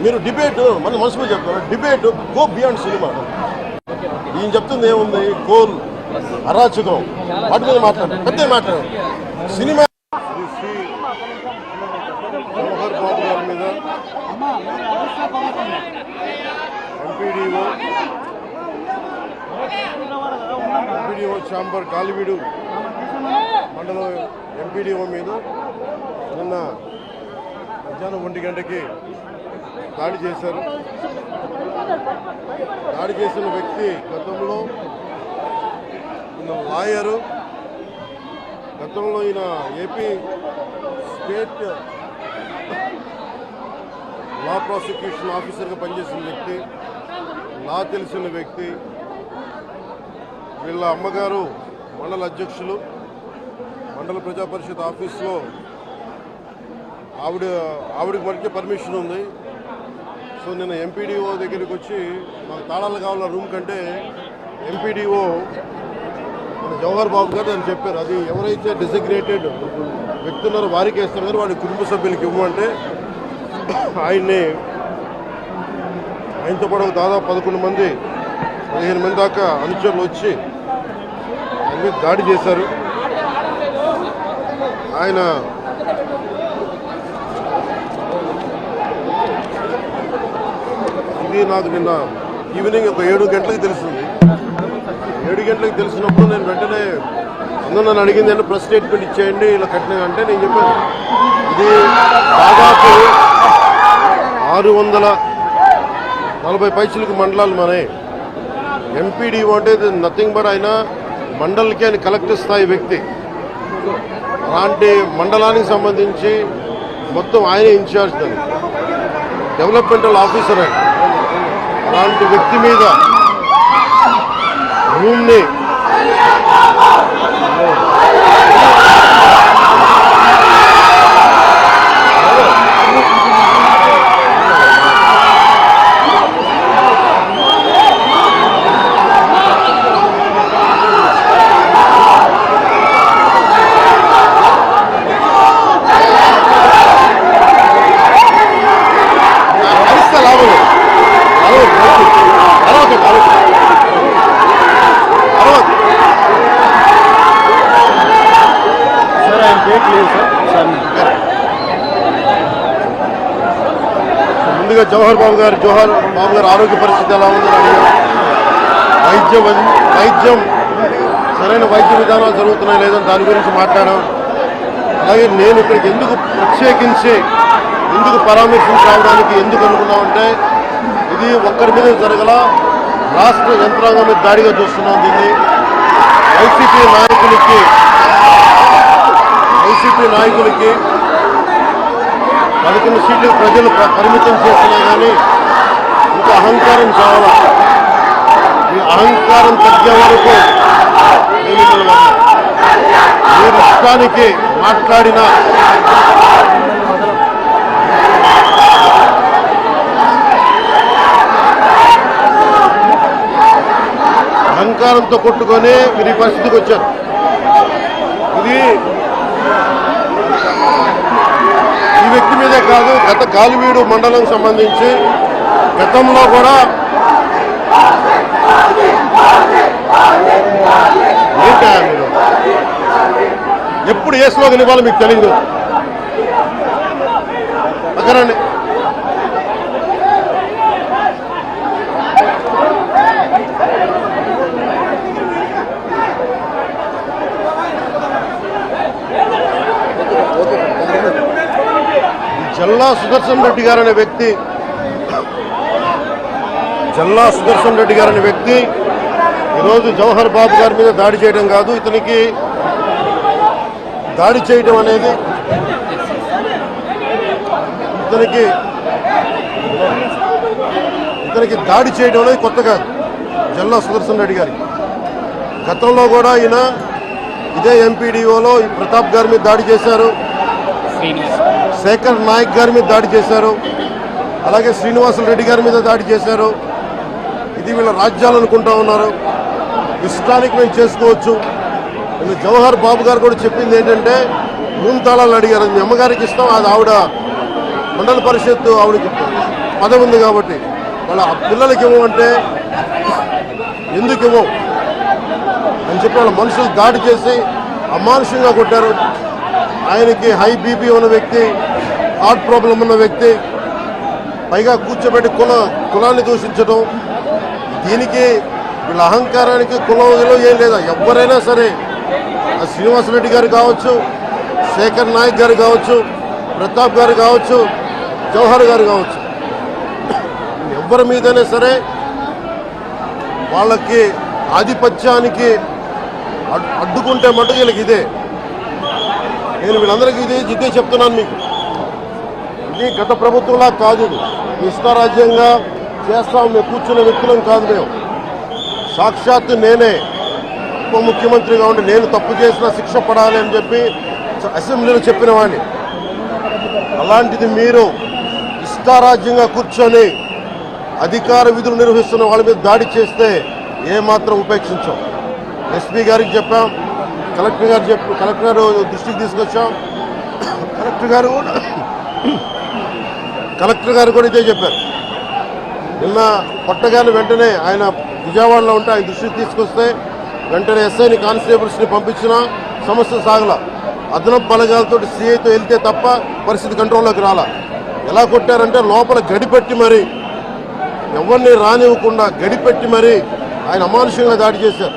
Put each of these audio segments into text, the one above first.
మీరు డిబేట్ మన మనసులో చెప్తారు, డిబేట్ గో బియాండ్ సినిమా. ఈయన చెప్తుంది ఏముంది, కోల్ అరాచకం వాటి మీద మాట్లాడారు, పెద్ద మాట్లాడారు. సినిమా జవహర్ బాబు గారి మీద ఎంపీడీఓ ఛాంబర్ గాలివీడు మండలం ఎంపీడీఓ మీద నిన్న మధ్యాహ్నం 1 గంటకి దాడి చేశారు. దాడి చేసిన వ్యక్తి గతంలో లాయరు, గతంలో ఈయన ఏపీ స్టేట్ లా ప్రాసిక్యూషన్ ఆఫీసర్గా పనిచేసిన వ్యక్తి, లా తెలిసిన వ్యక్తి. వీళ్ళ అమ్మగారు మండల అధ్యక్షులు, మండల ప్రజా పరిషత్ ఆఫీస్లో ఆవిడకి మనకి పర్మిషన్ ఉంది. సో నిన్న ఎంపీడీఓ దగ్గరికి వచ్చి మాకు తాళాలు కావాల రూమ్ కంటే ఎంపీడీఓ మన జవహర్ బాబు గారు అని చెప్పారు. అది ఎవరైతే డెసిగ్నేటెడ్ వ్యక్తి ఉన్నారో వారికి వేస్తారు కానీ వాడి కుటుంబ సభ్యులకి ఇవ్వమంటే ఆయనతో పాటు దాదాపు 11 మంది 15 మంది దాకా అనుచరులు వచ్చి ఆయన మీద దాడి చేశారు. ఆయన ఇది నాకు నిన్న ఈవినింగ్ ఒక 7 గంటలకు తెలిసింది. 7 గంటలకు తెలిసినప్పుడు నేను వెంటనే అందరూ నన్ను అడిగింది అంటే ప్రెస్ స్టేట్మెంట్ ఇచ్చేయండి ఇలా కట్టిన అంటే నేను చెప్పాను ఇది దాదాపు 640 పైసలకు మండలాలు మనే. ఎంపీడీఓ అంటే నథింగ్ బట్ ఆయన మండలికి ఆయన కలెక్టర్ స్థాయి వ్యక్తి. అలాంటి మండలానికి సంబంధించి మొత్తం ఆయనే ఇన్ఛార్జ్, దాన్ని డెవలప్మెంటల్ ఆఫీసర్ ఆయన. అలాంటి వ్యక్తి మీద రూమ్ని ముందుగా జవహర్ బాబు గారు ఆరోగ్య పరిస్థితి ఎలా ఉందని అడిగారు. వైద్యం సరైన వైద్య విధానాలు జరుగుతున్నాయి లేదని దాని గురించి మాట్లాడాం. అలాగే నేను ఇక్కడికి ఎందుకు ప్రత్యేకించి పరామర్శించి రావడానికి ఎందుకు అనుకున్నామంటే ఇది ఒక్కరి మీద జరగల, రాష్ట్ర యంత్రాంగం మీద దాడిగా చూస్తున్నాం. దీన్ని వైసీపీ నాయకులకి 11 సీట్లు ప్రజలు పరిమితం చేస్తున్నా కానీ ఇంకా అహంకారం చాలా. ఈ అహంకారం తగ్గే వరకు మీరు ఇష్టానికి మాట్లాడిన అహంకారంతో కొట్టుకొని మీరు ఈ పరిస్థితికి వచ్చారు. ఇది ఈ వ్యక్తి మీదే కాదు, గత గాలివీడు మండలం సంబంధించి గతంలో కూడా మీరు ఎప్పుడు ఏ స్లోగన్ ఇవ్వాలో మీకు తెలియదు. అక్కడండి జల్లా సుదర్శన్ రెడ్డి గారు అనే వ్యక్తి ఈరోజు జవహర్ బాబు గారి మీద దాడి చేయడం కాదు, ఇతనికి దాడి చేయడం అనేది దాడి చేయడం అనేది కొత్త కాదు జల్లా సుదర్శన్ రెడ్డి గారికి. గతంలో కూడా ఈయన ఇదే ఎంపీడీఓలో ప్రతాప్ గారి మీద దాడి చేశారు, శేఖర్ నాయక్ గారి మీద దాడి చేశారు, అలాగే శ్రీనివాసులు రెడ్డి గారి మీద దాడి చేశారు. ఇది వీళ్ళ రాజ్యాలు అనుకుంటా ఉన్నారు, ఇష్టానికి మేము చేసుకోవచ్చు. జవహర్ బాబు గారు కూడా చెప్పింది ఏంటంటే రూమ్ తాళాలు అడిగారు, మీ అమ్మగారికి ఇస్తాం, అది ఆవిడ మండల పరిషత్తు ఆవిడకి పదవి ఉంది కాబట్టి వాళ్ళ పిల్లలకి ఇవ్వమంటే ఎందుకు ఇవ్వం అని చెప్పి వాళ్ళ మనుషులు దాడి చేసి అమానుషంగా కొట్టారు. ఆయనకి హై బీపీ ఉన్న వ్యక్తి, హార్ట్ ప్రాబ్లం ఉన్న వ్యక్తి, పైగా కూర్చోబెట్టి కులాన్ని దూషించడం. దీనికి వీళ్ళ అహంకారానికి కులంలో ఏం లేదా. ఎవరైనా సరే శ్రీనివాసరెడ్డి గారు కావచ్చు, శేఖర్ నాయక్ గారు కావచ్చు, ప్రతాప్ గారు కావచ్చు, జవహర్ గారు కావచ్చు, ఎవరి మీదైనా సరే వాళ్ళకి ఆధిపత్యానికి అడ్డుకుంటే మటుకు వీళ్ళకి ఇదే. నేను వీళ్ళందరికీ ఇదే చెప్తున్నాను మీకు. ఇది గత ప్రభుత్వంలా కాదు. ఇది ఇష్టారాజ్యంగా చేస్తాం మేము కూర్చునే వ్యక్తులం కాదు. మేము సాక్షాత్తు నేనే ఉప ముఖ్యమంత్రిగా ఉండి నేను తప్పు చేసిన శిక్ష పడాలి అని చెప్పి అసెంబ్లీలో చెప్పిన వాడిని. అలాంటిది మీరు ఇష్టారాజ్యంగా కూర్చొని అధికార విధులు నిర్వహిస్తున్న వాళ్ళ మీద దాడి చేస్తే ఏమాత్రం ఉపేక్షించాం. ఎస్పీ గారికి చెప్పాం, కలెక్టర్ గారు దృష్టికి తీసుకొచ్చాం. కలెక్టర్ గారు కూడా ఇదే చెప్పారు. నిన్న కొట్టగానే వెంటనే ఆయన విజయవాడలో ఉంటే ఆయన దృష్టికి తీసుకొస్తే వెంటనే ఎస్ఐని కానిస్టేబుల్స్ని పంపించిన సమస్య సాగల. అదనపు బలగాలతో సిఐతో వెళ్తే తప్ప పరిస్థితి కంట్రోల్లోకి రాలా. ఎలా కొట్టారంటే లోపల గడిపెట్టి మరి ఎవరిని రానివ్వకుండా గడిపెట్టి మరి ఆయన అమానుషంగా దాడి చేశారు.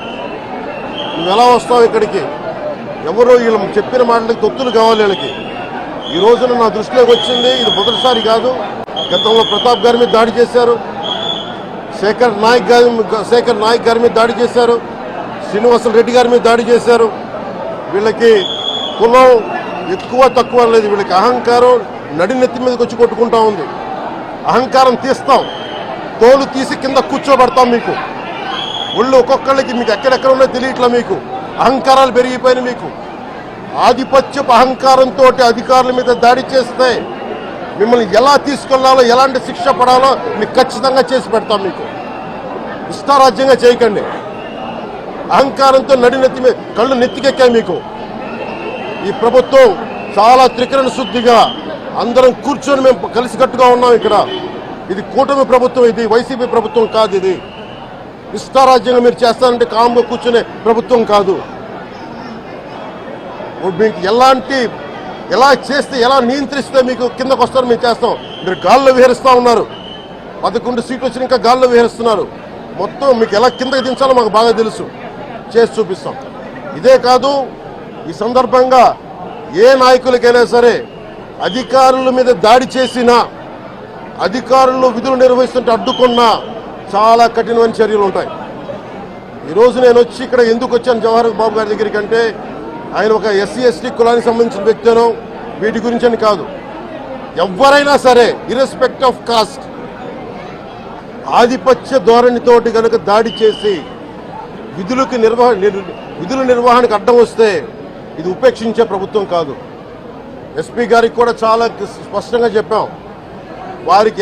నువ్వు ఎలా వస్తావు ఇక్కడికి? ఎవరో వీళ్ళు చెప్పిన మాటలకి తొత్తులు కావాలి వీళ్ళకి. ఈ రోజున నా దృష్టిలోకి వచ్చింది, ఇది మొదటిసారి కాదు. గతంలో ప్రతాప్ గారి మీద దాడి చేశారు, శేఖర్ నాయక్ గారి మీద దాడి చేశారు, శ్రీనివాసరెడ్డి గారి మీద దాడి చేశారు. వీళ్ళకి కులం ఎక్కువ తక్కువ లేదు. వీళ్ళకి అహంకారం నడినెత్తి మీదకి వచ్చి కొట్టుకుంటా ఉంది. అహంకారం తీస్తాం, తోలు తీసి కింద కూర్చోబెడతాం. మీకు ఒళ్ళు ఒక్కొక్కళ్ళకి మీకు ఎక్కడెక్కడ ఉన్నో తెలియట్లా. మీకు అహంకారాలు పెరిగిపోయినాయి. మీకు ఆధిపత్యపు అహంకారంతో అధికారుల మీద దాడి చేస్తే మిమ్మల్ని ఎలా తీసుకెళ్లాలో, ఎలాంటి శిక్ష పడాలో మీకు ఖచ్చితంగా చేసి పెడతాం. మీకు ఇష్టారాజ్యంగా చేయకండి. అహంకారంతో నడినెత్తి మీద కళ్ళు నెత్తికెక్కాయి. మీకు ఈ ప్రభుత్వం చాలా త్రికరణ శుద్ధిగా అందరం కూర్చొని మేము కలిసికట్టుగా ఉన్నాం. ఇక్కడ ఇది కూటమి ప్రభుత్వం, ఇది వైసీపీ ప్రభుత్వం కాదు. ఇది ఇష్టారాజ్యంగా మీరు చేస్తారంటే కామ్గా కూర్చునే ప్రభుత్వం కాదు. మీకు ఎలా చేస్తే, ఎలా నియంత్రిస్తే మీకు కిందకు వస్తారో మేము చేస్తాం. మీరు గాల్లో విహరిస్తూ ఉన్నారు. 11 సీట్లు వచ్చి ఇంకా గాల్లో విహరిస్తున్నారు. మొత్తం మీకు ఎలా కిందకి దించాలో మాకు బాగా తెలుసు, చేసి చూపిస్తాం. ఇదే కాదు, ఈ సందర్భంగా ఏ నాయకులకైనా సరే అధికారుల మీద దాడి చేసినా, అధికారులు విధులు నిర్వహిస్తుంటే అడ్డుకున్నా చాలా కఠినమైన చర్యలు ఉంటాయి. ఈరోజు నేను వచ్చి ఇక్కడ ఎందుకు వచ్చాను జవహర్ బాబు గారి దగ్గరికి అంటే, ఆయన ఒక ఎస్సీ ఎస్టీ కులానికి సంబంధించిన వ్యక్తినో వీటి గురించి అని కాదు. ఎవరైనా సరే ఇర్రెస్పెక్ట్ ఆఫ్ కాస్ట్ ఆధిపత్య ధోరణితోటి కనుక దాడి చేసి విధుల నిర్వహణకు అడ్డం వస్తే ఇది ఉపేక్షించే ప్రభుత్వం కాదు. ఎస్పీ గారికి కూడా చాలా స్పష్టంగా చెప్పాం. వారికి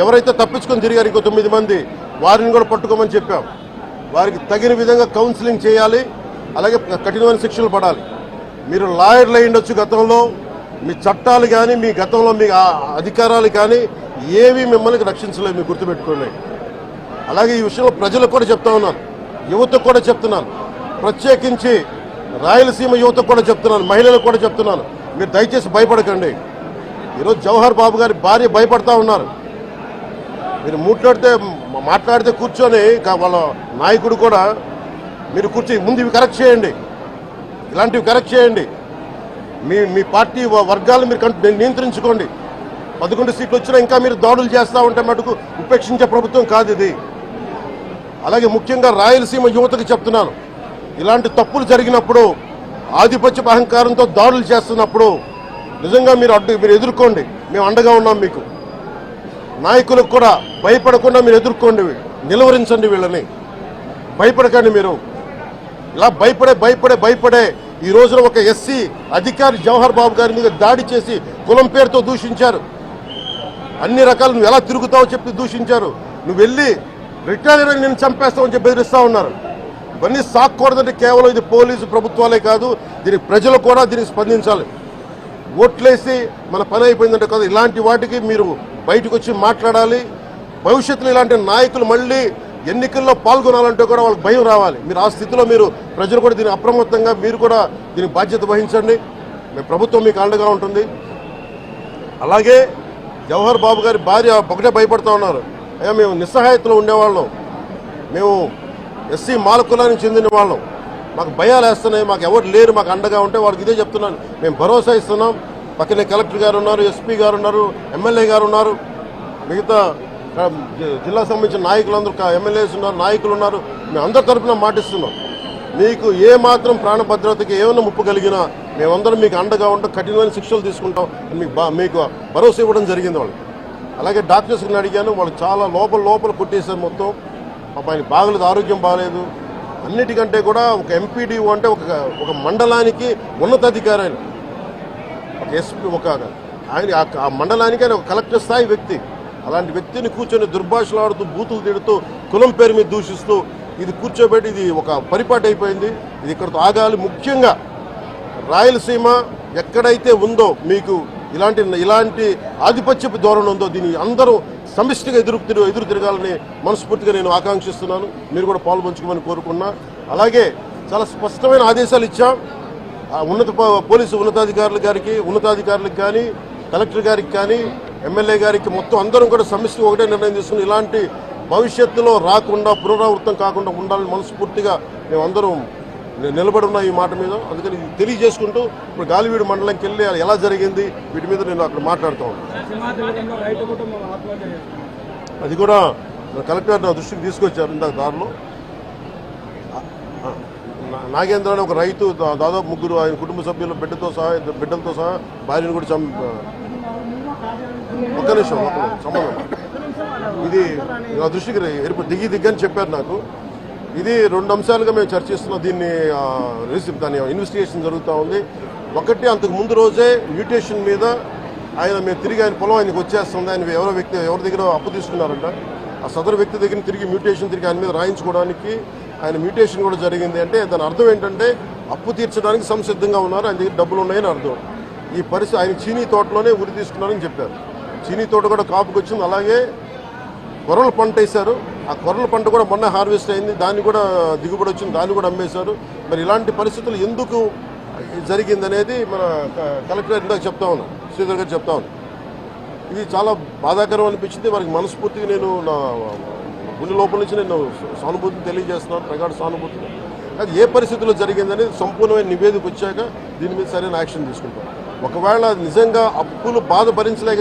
ఎవరైతే తప్పించుకొని తిరిగారు ఇంకో 9 మంది, వారిని కూడా పట్టుకోమని చెప్పాం. వారికి తగిన విధంగా కౌన్సిలింగ్ చేయాలి, అలాగే కఠినమైన శిక్షలు పడాలి. మీరు లాయర్లు అయి ఉండొచ్చు గతంలో, మీ చట్టాలు కానీ మీ గతంలో మీ అధికారాలు కానీ ఏవి మిమ్మల్ని రక్షించలేదు, మీరు గుర్తుపెట్టుకోండి. అలాగే ఈ విషయంలో ప్రజలకు కూడా చెప్తా ఉన్నాను, యువతకు కూడా చెప్తున్నాను, ప్రత్యేకించి రాయలసీమ యువతకు కూడా చెప్తున్నాను, మహిళలకు కూడా చెప్తున్నాను, మీరు దయచేసి భయపడకండి. ఈరోజు జవహర్ బాబు గారి భార్య భయపడతా ఉన్నారు. మీరు మాట్లాడితే కూర్చొని వాళ్ళ నాయకుడు కూడా మీరు కూర్చొని ముందు ఇవి కరెక్ట్ చేయండి, ఇలాంటివి కరెక్ట్ చేయండి, మీ పార్టీ వర్గాలను మీరు నియంత్రించుకోండి. 11 సీట్లు వచ్చినా ఇంకా మీరు దాడులు చేస్తూ ఉంటే మటుకు ఉపేక్షించే ప్రభుత్వం కాదు ఇది. అలాగే ముఖ్యంగా రాయలసీమ యువతకు చెప్తున్నాను, ఇలాంటి తప్పులు జరిగినప్పుడు ఆధిపత్య అహంకారంతో దాడులు చేస్తున్నప్పుడు నిజంగా మీరు ఎదుర్కోండి, మేము అండగా ఉన్నాం మీకు. నాయకులకు కూడా భయపడకుండా మీరు ఎదుర్కోండి, నిలువరించండి, వీళ్ళని భయపడకండి. మీరు ఇలా భయపడే ఈ రోజున ఒక ఎస్సీ అధికారి జవహర్ బాబు గారి మీద దాడి చేసి కులం పేరుతో దూషించారు. అన్ని రకాలు నువ్వు ఎలా తిరుగుతావో చెప్పి దూషించారు. నువ్వు వెళ్ళి రిటైర్ అని నేను చంపేస్తావని చెప్పి బెదిరిస్తా ఉన్నారు. ఇవన్నీ సాక్కూడదంటే కేవలం ఇది పోలీసు ప్రభుత్వాలే కాదు, దీనికి ప్రజలు కూడా దీనికి స్పందించాలి. ఓట్లేసి మన పని అయిపోయిందంటే కాదు, ఇలాంటి వాటికి మీరు బయటకు వచ్చి మాట్లాడాలి. భవిష్యత్తులో ఇలాంటి నాయకులు మళ్ళీ ఎన్నికల్లో పాల్గొనాలంటే కూడా వాళ్ళకి భయం రావాలి. మీరు ఆ స్థితిలో మీరు ప్రజలు కూడా దీన్ని అప్రమత్తంగా మీరు కూడా దీనికి బాధ్యత వహించండి. మీ ప్రభుత్వం మీకు అండగా ఉంటుంది. అలాగే జవహర్ బాబు గారి భార్య ఒకటే భయపడుతూ ఉన్నారు, అయ్యా మేము నిస్సహాయతలో ఉండేవాళ్ళం, మేము ఎస్సీ మాల కులానికి చెందిన వాళ్ళం, మాకు భయాలు వేస్తున్నాయి, మాకు ఎవరు లేరు మాకు అండగా ఉంటే వాళ్ళకి ఇదే చెప్తున్నాను. మేము భరోసా ఇస్తున్నాం. పక్కనే కలెక్టర్ గారు ఉన్నారు, ఎస్పీ గారు ఉన్నారు, ఎమ్మెల్యే గారు ఉన్నారు, మిగతా జిల్లా సంబంధించిన నాయకులందరూ ఎమ్మెల్యేస్ ఉన్నారు, నాయకులు ఉన్నారు. మేము అందరి తరఫున మాటిస్తున్నాం. మీకు ఏ మాత్రం ప్రాణ భద్రతకి ఏమైనా ముప్పు కలిగినా మేమందరం మీకు అండగా ఉంటాం, కఠినమైన శిక్షలు తీసుకుంటాం అని మీకు భరోసా ఇవ్వడం జరిగింది వాళ్ళకి. అలాగే డాక్టర్స్ని అడిగాను, వాళ్ళు చాలా లోపల కొట్టేశారు మొత్తం. ఆయనకి బాగలేదు, ఆరోగ్యం బాగలేదు. అన్నిటికంటే కూడా ఒక ఎంపీడీఓ అంటే ఒక మండలానికి ఉన్నతాధికారి ఆయన, ఒక ఎస్పీ, ఆయన ఆ మండలానికి ఆయన ఒక కలెక్టర్ స్థాయి వ్యక్తి. అలాంటి వ్యక్తిని కూర్చొని దుర్భాషలాడుతూ బూతులు తిడుతూ కులం పేరు మీద దూషిస్తూ ఇది కూర్చోబెట్టి ఇది ఒక పరిపాటి అయిపోయింది. ఇది ఇక్కడితో ఆగాలి. ముఖ్యంగా రాయలసీమ ఎక్కడైతే ఉందో మీకు ఇలాంటి ఆధిపత్యపు ధోరణి ఉందో దీన్ని అందరూ సమిష్టిగా ఎదురు తిరగాలని మనస్ఫూర్తిగా నేను ఆకాంక్షిస్తున్నాను. మీరు కూడా పాల్పంచుకోమని కోరుకున్నా. అలాగే చాలా స్పష్టమైన ఆదేశాలు ఇచ్చాం పోలీసు ఉన్నతాధికారులకు కానీ కలెక్టర్ గారికి కానీ ఎమ్మెల్యే గారికి మొత్తం అందరం కూడా సమిష్టిగా ఒకటే నిర్ణయం తీసుకుని ఇలాంటి భవిష్యత్తులో రాకుండా పునరావృతం కాకుండా ఉండాలని మనస్ఫూర్తిగా మేమందరం నిలబడి ఉన్న ఈ మాట మీద. అందుకని తెలియజేసుకుంటూ ఇప్పుడు గాలివీడు మండలంకి వెళ్ళి ఎలా జరిగింది వీటి మీద నేను అక్కడ మాట్లాడుతూ ఉన్నాను. అది కూడా కలెక్టర్ నా దృష్టికి తీసుకొచ్చారు. ఇందాక దారిలో నాగేంద్ర అనే ఒక రైతు దాదాపు 3 ఆయన కుటుంబ సభ్యులు బిడ్డలతో సహా భార్యను కూడా ఒక్క నిమిషం సంబంధం ఇది నా దృష్టికి దిగ్గని చెప్పారు నాకు. ఇది 2 అంశాలుగా మేము చర్చిస్తున్నాం. దాని ఇన్వెస్టిగేషన్ జరుగుతూ ఉంది. ఒకటి, అంతకు ముందు రోజే మ్యూటేషన్ మీద మేము తిరిగి ఆయన పొలం ఆయనకు వచ్చేస్తుంది, ఆయన ఎవరి దగ్గర అప్పు తీసుకున్నారంట. ఆ సదరు వ్యక్తి దగ్గర తిరిగి ఆయన మీద రాయించుకోవడానికి ఆయన మ్యూటేషన్ కూడా జరిగింది. అంటే దాని అర్థం ఏంటంటే అప్పు తీర్చడానికి సంసిద్ధంగా ఉన్నారు, ఆయన దగ్గర డబ్బులు ఉన్నాయని అర్థం. ఈ పరిస్థితి ఆయన చీనీ తోటలోనే ఉరి తీసుకున్నారని చెప్పారు. చీనీ తోట కూడా కాపుకి వచ్చింది. అలాగే కొర్రల పంట వేశారు. ఆ కొర్రల పంట కూడా మొన్న హార్వెస్ట్ అయింది, దాన్ని కూడా దిగుబడి వచ్చింది, దాన్ని కూడా అమ్మేశారు. మరి ఇలాంటి పరిస్థితులు ఎందుకు జరిగిందనేది మన కలెక్టర్ ఇందాక చెప్తా ఉన్నాను, శ్రీధర్ గారు చెప్తా ఉన్నాను. ఇది చాలా బాధాకరం అనిపించింది. వారికి మనస్ఫూర్తిగా నేను నా గుండె లోపల నుంచి నేను సానుభూతిని తెలియజేస్తున్నాను, ప్రగాఢ సానుభూతిని. అది ఏ పరిస్థితుల్లో జరిగిందనేది సంపూర్ణమైన నివేదిక వచ్చాక దీని మీద సరైన యాక్షన్ తీసుకుంటాం. ఒకవేళ నిజంగా అప్పులు బాధ భరించలేక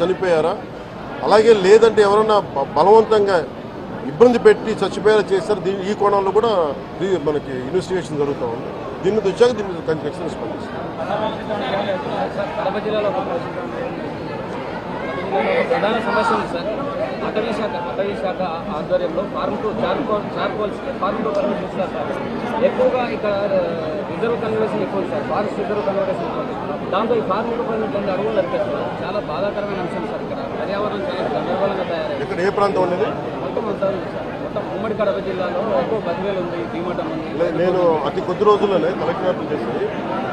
చనిపోయారా, అలాగే లేదంటే ఎవరన్నా బలవంతంగా ఇబ్బంది పెట్టి చచ్చిపోయేలా చేశారు, ఈ కోణంలో కూడా మనకి ఇన్వెస్టిగేషన్ జరుగుతూ ఉంది. దీని మీద వచ్చాక దీని మీద ఖచ్చితంగా స్పందిస్తాం. ప్రధాన సమస్య ఉంది సార్. అటవీ శాఖ ఆధ్వర్యంలో ఫార్మ్ టు పర్మిషన్ ఇస్తారు సార్. ఎక్కువగా ఇక్కడ రిజర్వ్ కన్వర్షన్ ఎక్కువ సార్, ఫారెస్ట్ రిజర్వ్ కన్వర్షన్ ఎక్కువ. దాంతో ఈ ఫార్మ్ టు పర్మిషన్ అడుగులు నడిపేస్తారు. చాలా బాధాకరమైన అంశం సార్. ఇక్కడ పర్యావరణం చాలా గందరగోళంగా తయారైంది. ఇక్కడ ఏ ప్రాంతం అనేది మొత్తం అంతా ఉంది సార్. మొత్తం ఉమ్మడి కడప జిల్లాలో ఎక్కువ బదివేలు ఉంది, భీమటం ఉంది. నేను అతి కొద్ది రోజుల్లోనే కలెక్టర్ చేసి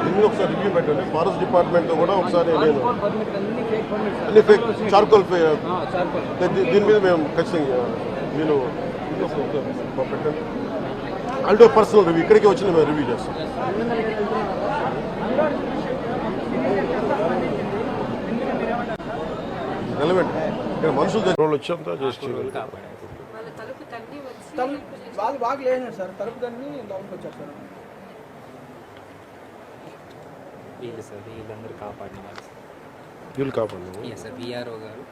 దీన్ని ఒకసారి రివ్యూ పెట్టండి. ఫారెస్ట్ డిపార్ట్మెంట్ కూడా ఒకసారి నేను అన్ని ఫేక్ చార్కోల్ దీని మీద మేము ఖచ్చితంగా నేను పెట్టండి. ఆల్డో పర్సనల్ రివ్యూ ఇక్కడికి వచ్చి మేము రివ్యూ చేస్తాం. రెలవెంట్ ఇక్కడ మనుషులు వచ్చేంత చేసి బాగా లేదు సార్. తలుపు దాన్ని లోపలికి వచ్చారు సార్. వీళ్ళందరూ కాపాడిన వాళ్ళు సార్. వీళ్ళు కాపాడు సార్. విఆర్ఓ గారు,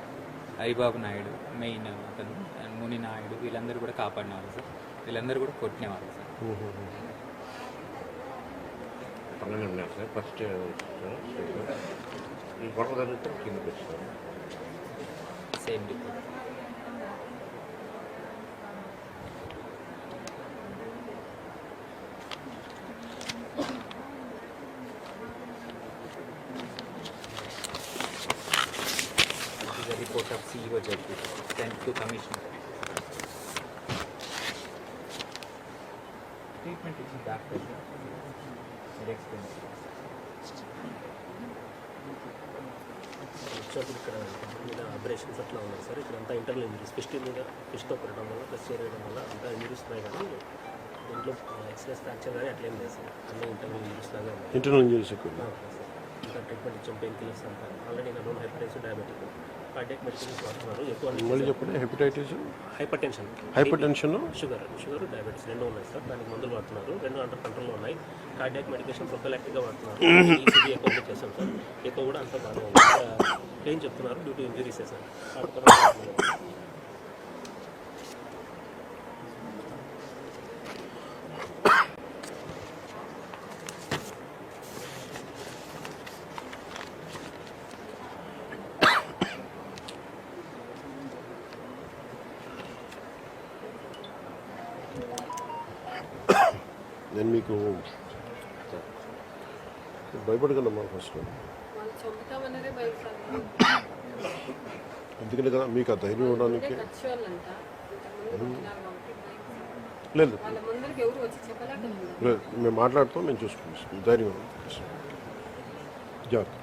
హరిబాబు నాయుడు మెయిన్ అతను, ముని నాయుడు, వీళ్ళందరూ కూడా కాపాడిన వాళ్ళు సార్. వీళ్ళందరూ కూడా కొట్టినవాళ్ళు సార్. ఫస్ట్ ఈ గొడవ కిందకి వచ్చారు. Same report. This is a report of CEO Jagdi sent to Commissioner. Treatment is back pressure. Very expensive. వచ్చినప్పుడు ఇక్కడ మీద ఆపరేషన్స్ అట్లా ఉన్నాయి సార్. ఇక్కడ అంతా ఇంటర్నల్ ఇంజరీస్ ఫిష్తో కొట్టడం వల్ల ప్లస్ చేయడం వల్ల అంతా ఇంజరీస్ ఉన్నాయి, కానీ దీంట్లో ఎక్స్ప్రెస్ ఫ్రాక్చర్ కానీ అట్లేం లేదు సార్. అన్నీ ఇంటర్నల్ ఇంజరీస్ లాగా ఉన్నాయి. ఇంటర్నల్ ఇంజరీస్ ఎక్కువ. ఇంకా ట్రీట్మెంట్ ఇచ్చాం, పెయిన్ కిల్లర్స్ అంతా. ఆల్రెడీ నా known hepatitis, diabetic, cardiac medicines వాడుతున్నారు. ఎక్కువ మళ్ళీ చెప్పండి. Hepatitis, hyper tension, sugar diabetes రెండు ఉన్నాయి సార్. దానికి మందులు వాడుతున్నారు. రెండు అండర్ కంట్రోల్లో ఉన్నాయి. కార్డియాక్ మెడికేషన్ ప్రొఫైలాక్టిక్గా వాడుతున్నారు. ఈసీజీ ఎక్కువ చేస్తాం సార్. ఎక్కువ కూడా అంతా బాగానే ఉంది. పెయిన్ చెప్తున్నారు డ్యూ టు ఇంజరీసే సార్. నేను మీకు భయపడగలమ్మా ఫస్ట్, ఎందుకంటే కదా మీకు ఆ ధైర్యం ఇవ్వడానికి. లేదు లేదు, మేము మాట్లాడుతాం, మేము చూసుకుంటాం. ధైర్యం జాగ్రత్త.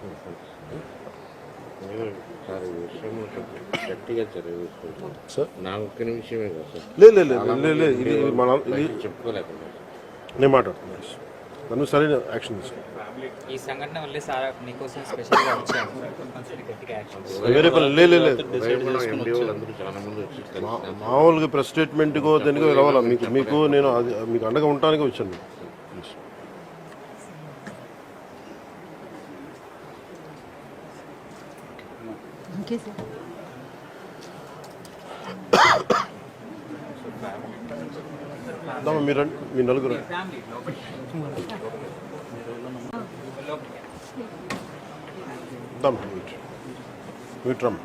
సార్ ఈ విషయం గట్టిగా చదివిస్తుంది సార్. నా ఒక్క నిమిషమే కదా సార్. లేదు ఇది మన ఇది చెప్పుకోలేకుండా నేను మాట్లాడుతున్నాను. నన్ను సరైన యాక్షన్ తీసుకున్నాను. ఈ సంఘటన వల్లే సార్ మీకోసం స్పెషల్గా వచ్చాము. గట్టిగా యాక్షన్ వేరే పని లేదు. అందరూ చాలా మంది వచ్చి మామూలుగా ప్రెస్ స్టేట్మెంట్కో దేనికో రావాలా మీకు నేను అది మీకు అండగా ఉండటానికి వచ్చాను. మీరు మీ నలుగురు మీట్రమ్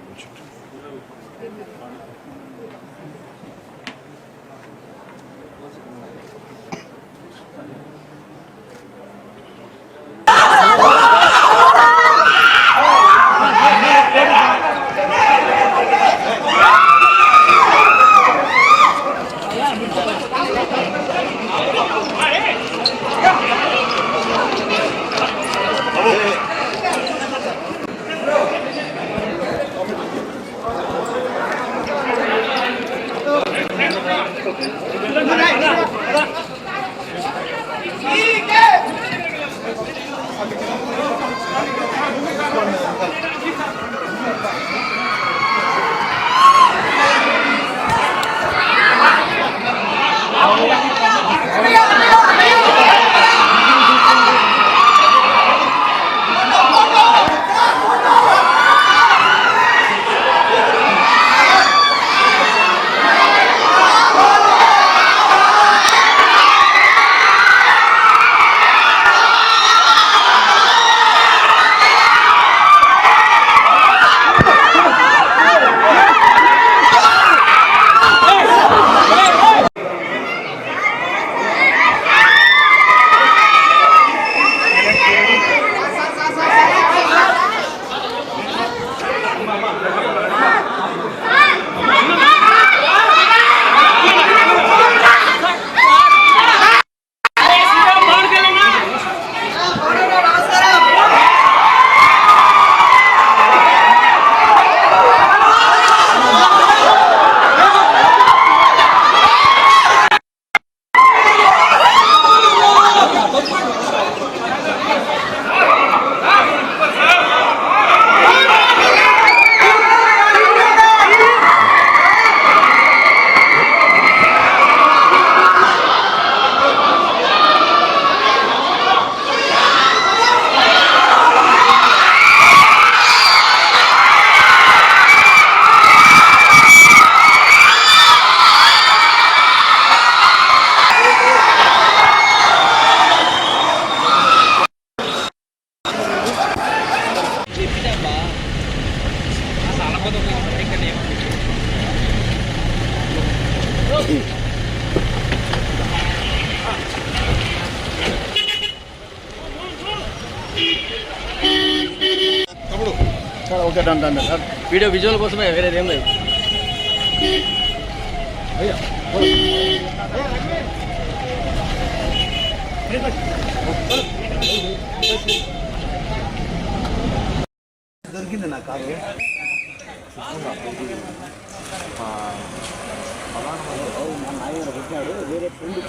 sir okay done sir. Video visual కోసమే, వేరేది ఏం లేదు. దొరికింది నా కారు నాయన పెట్టాడు వేరే friend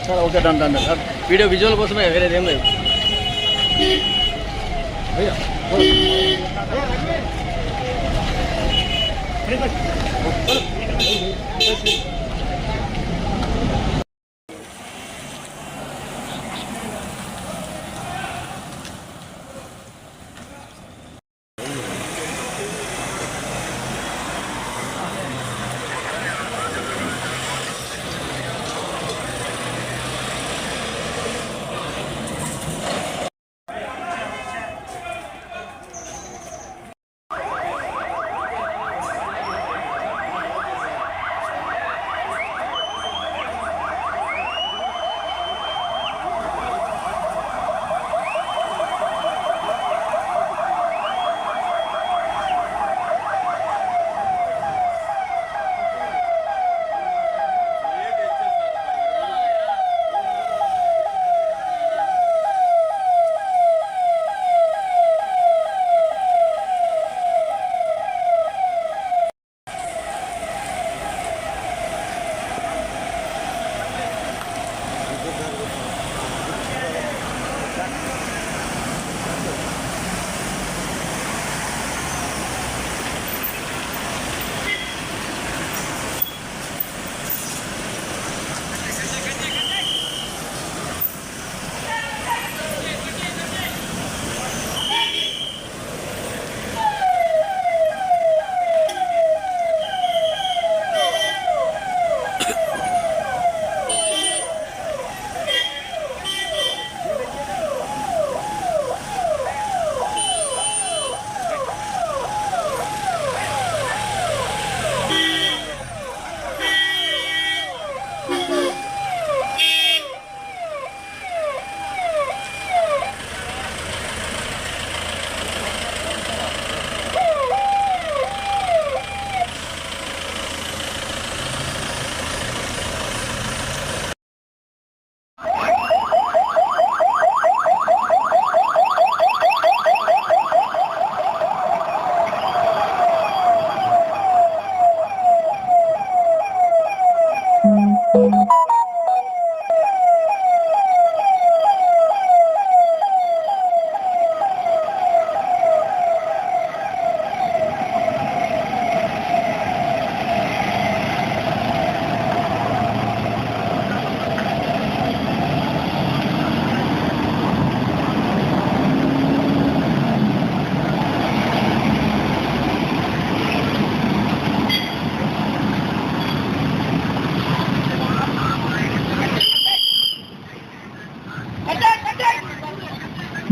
sir okay done sir video visual కోసమే వేరేది ఏం లేదు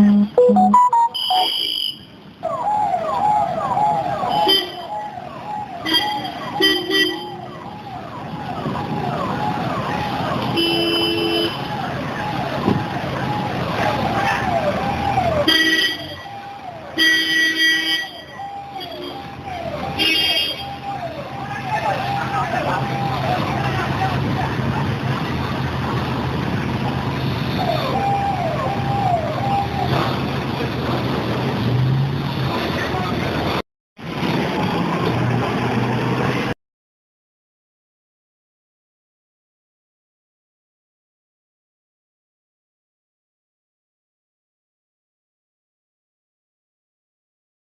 Attack!